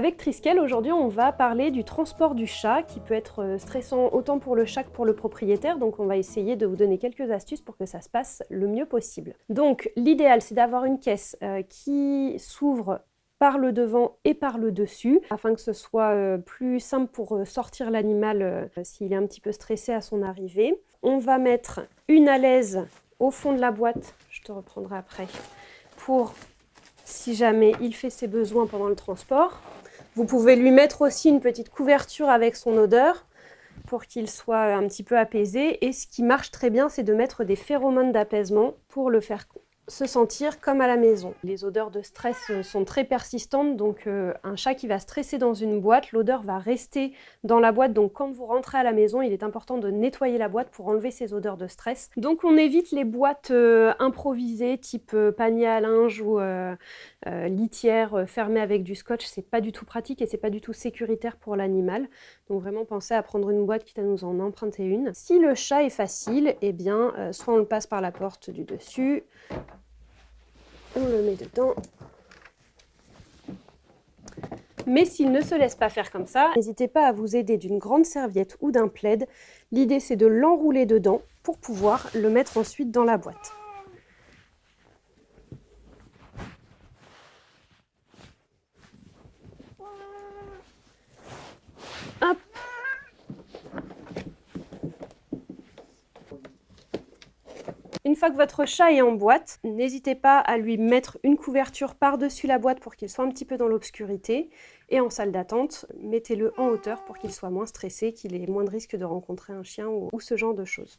Avec Triskel, aujourd'hui, on va parler du transport du chat qui peut être stressant autant pour le chat que pour le propriétaire. Donc, on va essayer de vous donner quelques astuces pour que ça se passe le mieux possible. Donc, l'idéal, c'est d'avoir une caisse qui s'ouvre par le devant et par le dessus, afin que ce soit plus simple pour sortir l'animal s'il est un petit peu stressé à son arrivée. On va mettre une alaise au fond de la boîte, je te reprendrai après, pour si jamais il fait ses besoins pendant le transport. Vous pouvez lui mettre aussi une petite couverture avec son odeur pour qu'il soit un petit peu apaisé. Et ce qui marche très bien, c'est de mettre des phéromones d'apaisement pour le faire se sentir comme à la maison. Les odeurs de stress sont très persistantes, donc un chat qui va stresser dans une boîte, l'odeur va rester dans la boîte. Donc quand vous rentrez à la maison, il est important de nettoyer la boîte pour enlever ces odeurs de stress. Donc on évite les boîtes improvisées type panier à linge ou litière fermée avec du scotch. C'est pas du tout pratique et c'est pas du tout sécuritaire pour l'animal. Donc vraiment pensez à prendre une boîte quitte à nous en emprunter une. Si le chat est facile, eh bien soit on le passe par la porte du dessus, on le met dedans. Mais s'il ne se laisse pas faire comme ça, n'hésitez pas à vous aider d'une grande serviette ou d'un plaid. L'idée, c'est de l'enrouler dedans pour pouvoir le mettre ensuite dans la boîte. Hop. Une fois que votre chat est en boîte, n'hésitez pas à lui mettre une couverture par-dessus la boîte pour qu'il soit un petit peu dans l'obscurité. Et en salle d'attente, mettez-le en hauteur pour qu'il soit moins stressé, qu'il ait moins de risque de rencontrer un chien ou ce genre de choses.